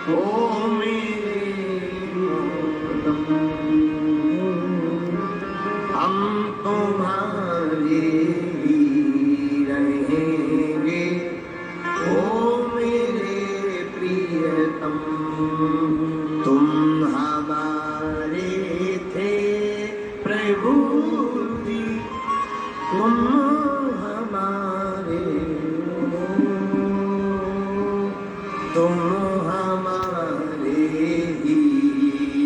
ओ मेरे मोहतम, हम तुम्हारे ही रहेंगे, ओ मेरे प्रियतम। तुम हमारे थे प्रभु जी, तुम हमारे हो, तुम हमारे ही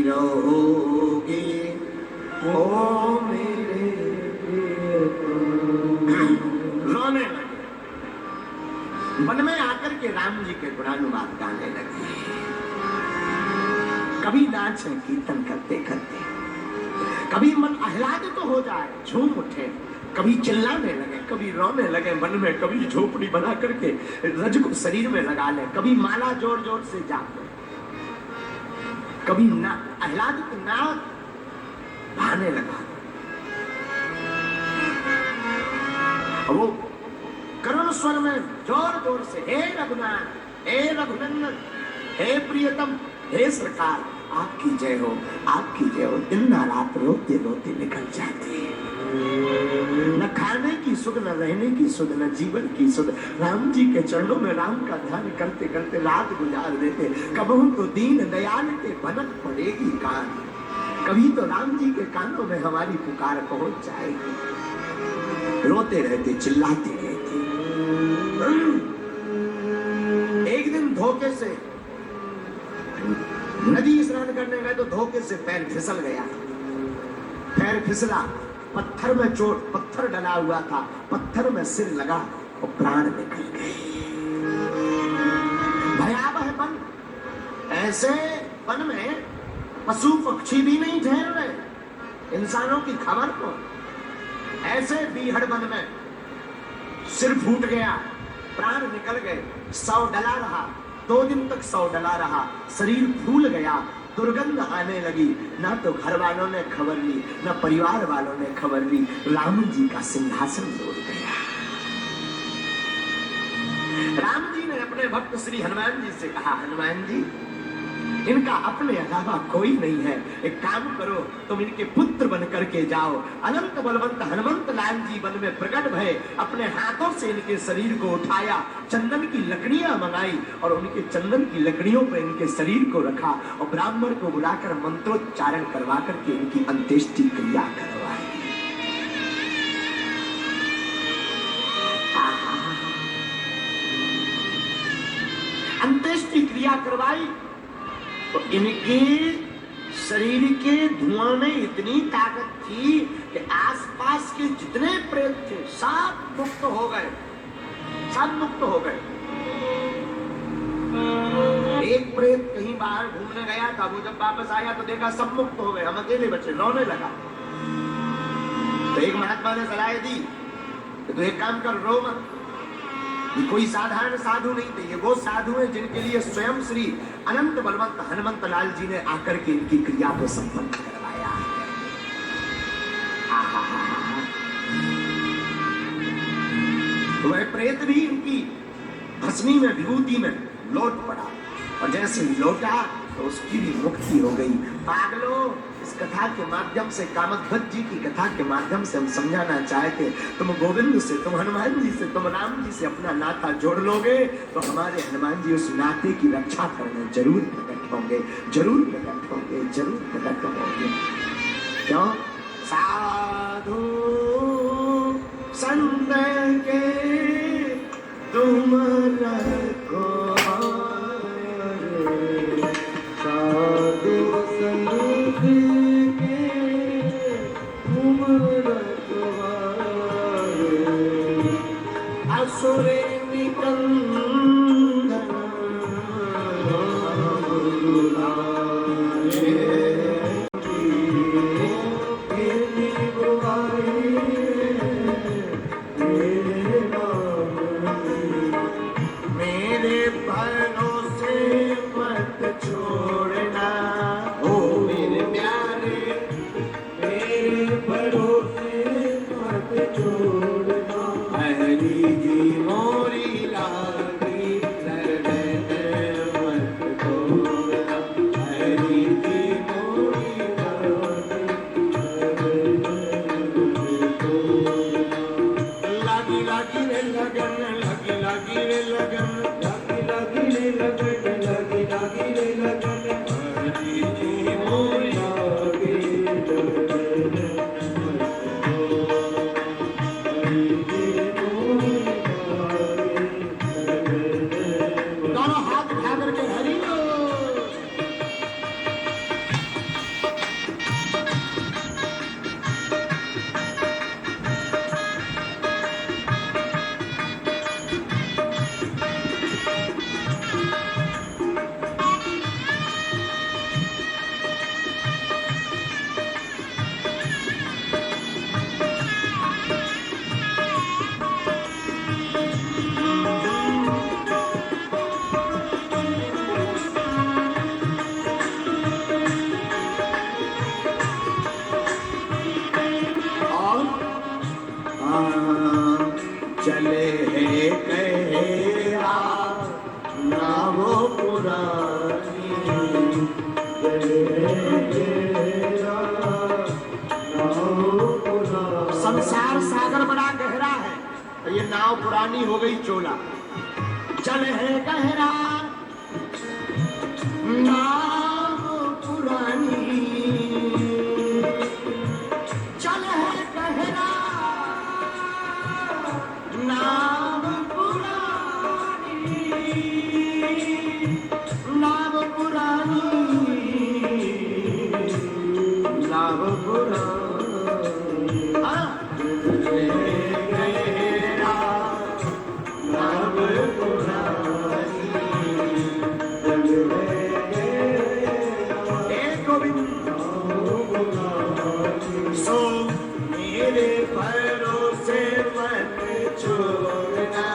रहोगे, ओ मेरे रोने लगे। मन में आकर के राम जी के गुणानुवाद गाने लगे। कभी नाच कीर्तन करते करते, कभी मन आह्लादित तो हो जाए, झूम उठे, कभी चिल्लाने लगे, कभी रोने लगे मन में, कभी झोपड़ी बना करके रज को शरीर में लगा ले, कभी माला जोर जोर से जाप, कभी ना आह्लादित ना बहाने लगा। वो करुण स्वर में जोर जोर से, हे रघुनाथ, हे रघुनंदन, हे प्रियतम, हे सरकार, आपकी जय हो, आपकी जय हो। दिन ना रात रोते रोते निकल जाती है। न खाने की सुध, न रहने की सुध, न जीवन की सुध। राम जी के चरणों में राम का ध्यान करते करते रात गुजार देते। कबहू तो दीन दयाल के भनक पड़ेगी कान, कभी तो राम जी के कानों में हमारी पुकार पहुंच जाएगी। रोते रहते, चिल्लाते रहते। एक दिन धोखे से नदी स्नान करने गए तो धोखे से पैर फिसल गया। पैर फिसला, पत्थर में चोट, पत्थर डला हुआ था, पत्थर में सिर लगा और प्राण निकल गए। भयावह वन, ऐसे वन में पशु पक्षी भी नहीं ठहर रहे, इंसानों की खबर को। ऐसे बीहड़ वन में सिर फूट गया, प्राण निकल गए, शव डला रहा, 2 दिन तक शव डला रहा, शरीर फूल गया, दुर्गंध आने लगी। ना तो घर वालों ने खबर ली, ना परिवार वालों ने खबर ली। राम जी का सिंहासन लौट गया। राम जी ने अपने भक्त श्री हनुमान जी से कहा, हनुमान जी, इनका अपने अलावा कोई नहीं है, एक काम करो, तुम इनके पुत्र बन करके जाओ। अनंत बलवंत हनुमंत लाल जी वन में प्रकट भय, अपने हाथों से इनके शरीर को उठाया, चंदन की लकड़ियां मंगाई और उनके चंदन की लकड़ियों पर इनके शरीर को रखा और ब्राह्मण को बुलाकर मंत्रोच्चारण करवा करके इनकी अंत्येष्टि क्रिया करवाई। अंत्येष्टि क्रिया करवाई तो इनके शरीर के धुआं में इतनी ताकत थी कि आसपास के जितने प्रेत थे सब मुक्त हो गए, सब मुक्त हो गए। एक प्रेत कहीं बाहर घूमने गया था, वो जब वापस आया तो देखा सब मुक्त हो गए, हम अकेले बचे, रोने लगा। तो एक महात्मा ने सलाह दी कि तू एक काम कर, रो मत। कोई साधारण साधु नहीं थे, ये वो साधु हैं जिनके लिए स्वयं श्री अनंत बलवंत हनुमंत लाल जी ने आकर के इनकी क्रिया को संपन्न करवाया। तो वह प्रेत भी इनकी भस्मी में, विभूति में लौट पड़ा और जैसे ही लौटा तो उसकी भी मुक्ति हो गई। पागलों, इस कथा के माध्यम से, कामध्वज जी की कथा के माध्यम से हम समझाना चाहते, तुम गोविंद से, तुम हनुमान जी से, तुम राम जी से अपना नाता जोड़ लोगे तो हमारे हनुमान जी उस नाते की रक्षा करने जरूर प्रकट होंगे, जरूर प्रकट होंगे, जरूर प्रकट होंगे। क्यों? साधु संत के तुम रखो, साधु संत असुरे निकंदन मेरे भरोसे मत छोड़ना, ओ मेरे प्यारे, मेरे भरोसे मत छोड़ना। हरी जी मोरी लागी, रे लगन, लगी रे लगन, लगी रे लगन, लगी रे लगन, हरि जी मोरी लागे लगन, हरि जी मोरी लागे लगन। दोनों हाथ उठा करके हरि चले है कहरा नाव पुरानी, चले है कहरा नाव पुरानी। संसार सागर बड़ा गहरा है, तो ये नाव पुरानी हो गई चोला। चले है गहरा नाव पुरानी, चले है गहरा नाव पुरानी, नाव पुरानी, नाव पुरानी। नाव पुरानी, गोविंद सो मेरे भरोसे मत छोड़ना,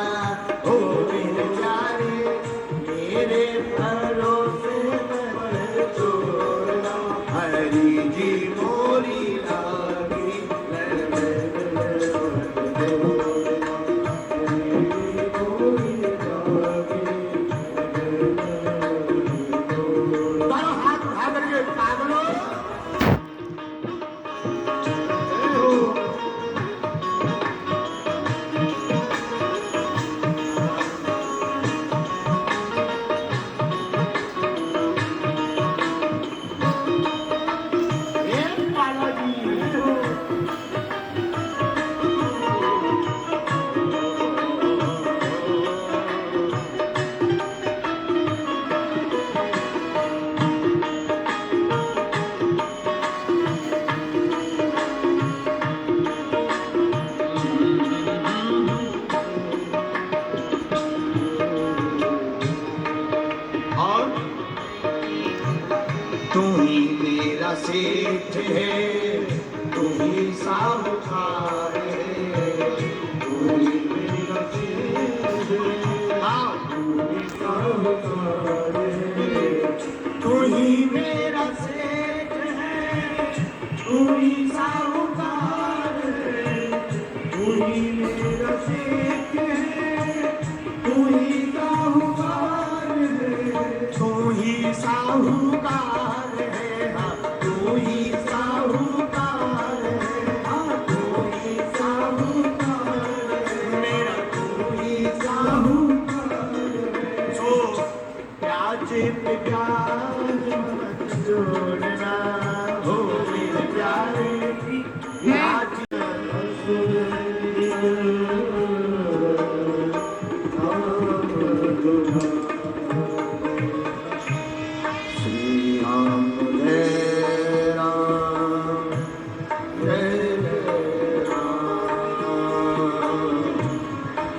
हो मेरे प्यारे मेरे भरोसे मत छोड़ना, हरि जी मोरी लागी दोनों हाथ उठा करके पागलो तू ही मेरा सेठ है, तू ही साहूकार है, तू ही मेरा सेठ है, हाँ तू ही साहूकार है, तू ही मेरा सेठ है, तू ही साहूकार है, तू ही मेरा सेठ है, तू ही साहूकार है, तू ही साहूकार जोड़ना, हो मेरे प्यारे की श्री राम जय राम जय जय राम,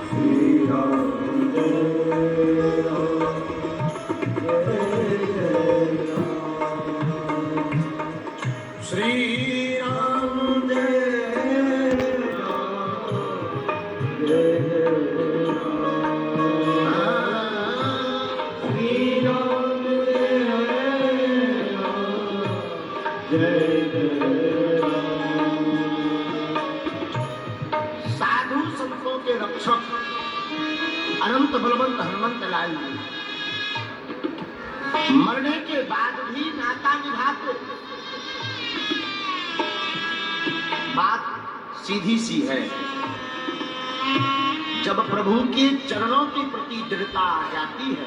श्री राम जय राम जय जय राम, श्री राम जय राम जय जय राम, श्री राम जय जय राम। साधु संतों के रक्षक अनंत बलवंत हनुमंत लाल जी मरने के बाद भी नाता निभाते। बात सीधी सी है, जब प्रभु के चरणों के प्रति दृढ़ता आ जाती है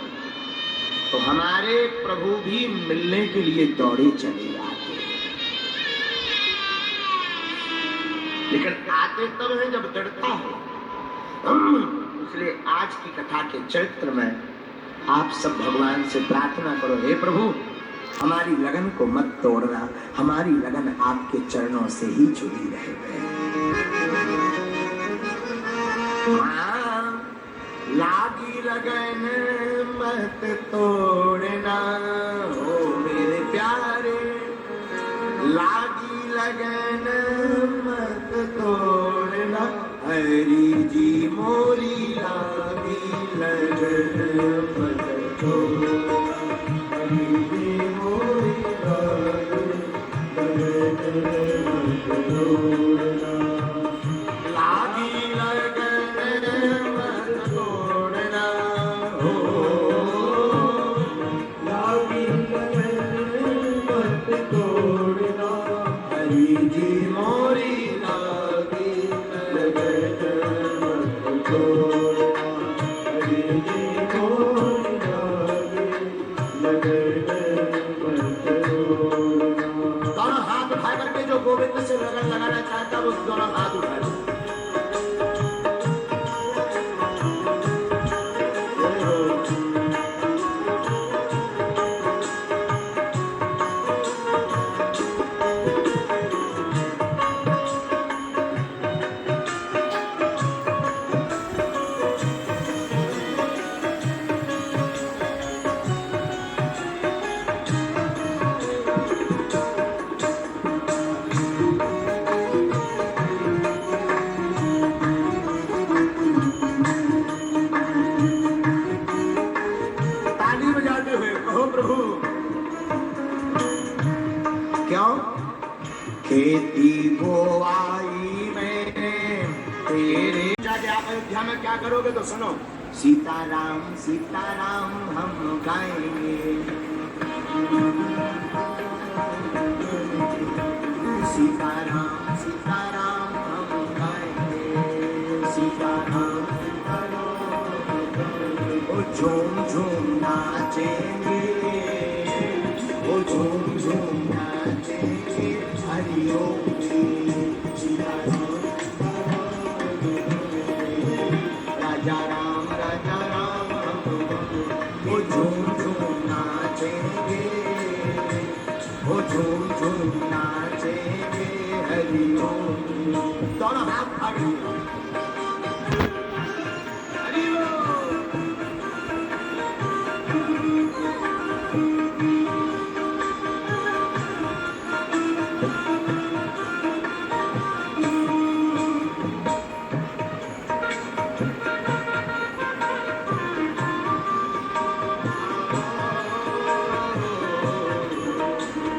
तो हमारे प्रभु भी मिलने के लिए दौड़े चले आते हैं। लेकिन आते तब है जब दृढ़ता है। इसलिए आज की कथा के चरित्र में आप सब भगवान से प्रार्थना करो, हे प्रभु हमारी लगन को मत तोड़ना, हमारी लगन आपके चरणों से ही जुड़ी रहे। लागी लगन मत तोड़ना हो मेरे प्यारे, लागी लगन मत तोड़ना, हरि जी मोरी लागी लगन मत तोड़ना, हरि जी मोरी लागी लगन मत तोड़ना, लागी लगन मत तोड़ना हो, लागी लगन मत तोड़ना, हरि जी मोरी लागी लगन मत तोड़ना, हरि जी मोरी लागी लगन मत तोड़ना। दोनों हाथ उठा करके जो गोविंद से लगन लगाना चाहता है वो दोनों हाथ उठाए। ताली बजाते हुए कहो प्रभु, क्यों खेती बोआई में तेरे जाके आप अयोध्या में क्या करोगे तो सुनो, सीताराम सीताराम हम गाएंगे, सीताराम सीताराम हम गाएंगे, सीताराम सीताराम ओ झूम झूम नाचेंगे, ओ झूम झूम नाचेंगे, हरि ओम सीताराम राजा राम ओ झूम झूम नाचेंगे, ओ झूम झूम नाचेंगे, हरि ओम। दोनों हाथ आगे, हरि ओम।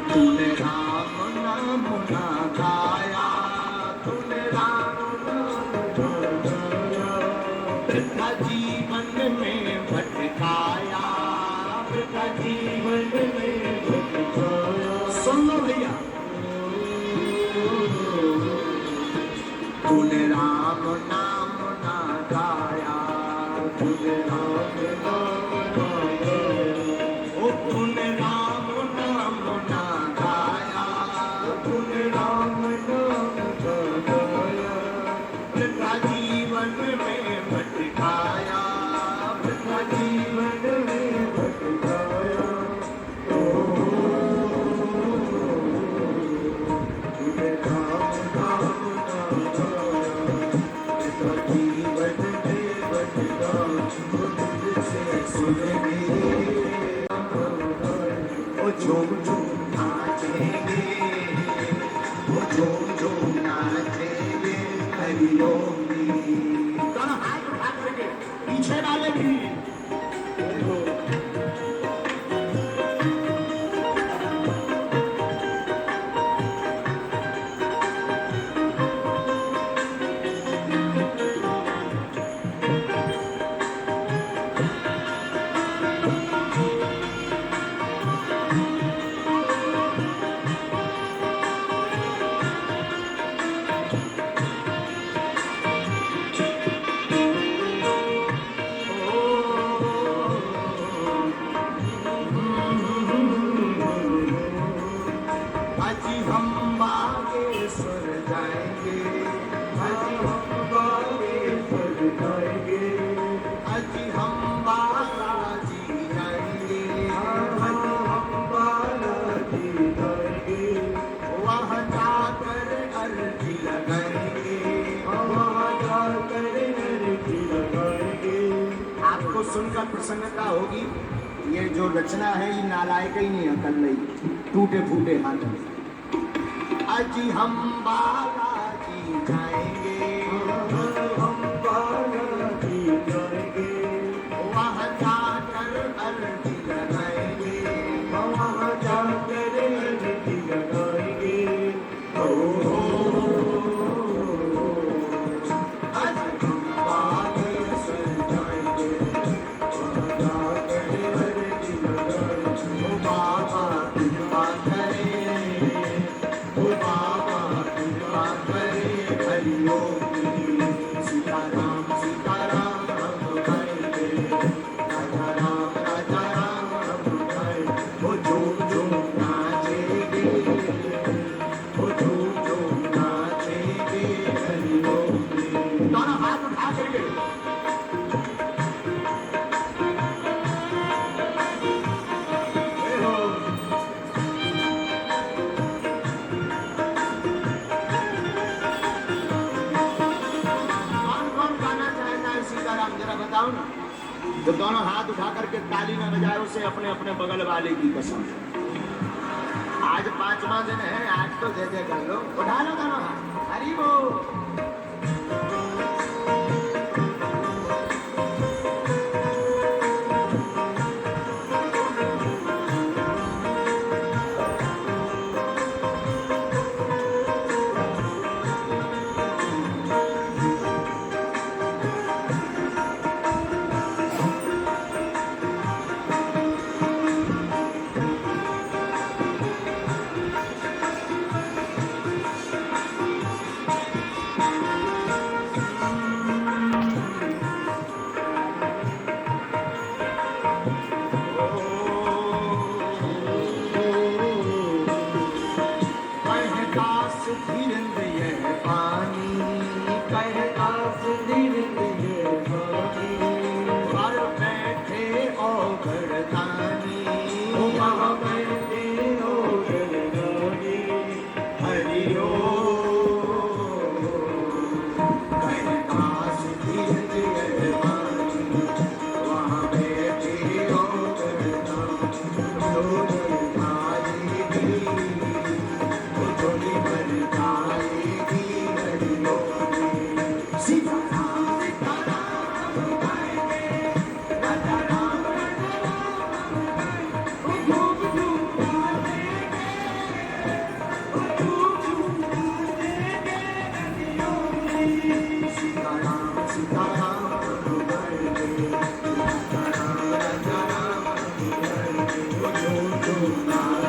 तूने राम नाम ना गाया, तूने राम नाम ना गाया, वृथा जीवन में भटकाया, वृथा जीवन में भटकाया। सुन लो भैया, तूने राम नाम ना गाया, तूने राम नाम ना गाया, ओ तूने राम नाम ना गाया, तूने राम नाम ना गाया, वृथा जीवन में भटकाया, वृथा जीवन में भटकाया। तूने राम नाम ना गाया, वृथा जीवन में भटकाया, तुझसे सुन मेरे ओ झूम झूम नाचेंगे, ओ झूम झूम नाचेंगे, हरि ओम। दोनों हाथ उठा करके पीछे वाले भी का प्रसन्नता होगी। ये जो रचना है ये नालायक ही नहीं, अकल नहीं, टूटे फूटे हाथ में। अजी हम बालाजी जाएंगे, हम बालाजी जाएंगे, वहाँ जाकर अर्जी लगाएंगे, वहाँ जाकर अर्जी लगाएंगे। तो दोनों हाथ उठा करके ताली न बजाए उसे अपने अपने बगल वाले की कसम। आज 5वां दिन है, आज तो जय जय कर लो, उठा लो दोनों हाथ, हरि बोल। Oh,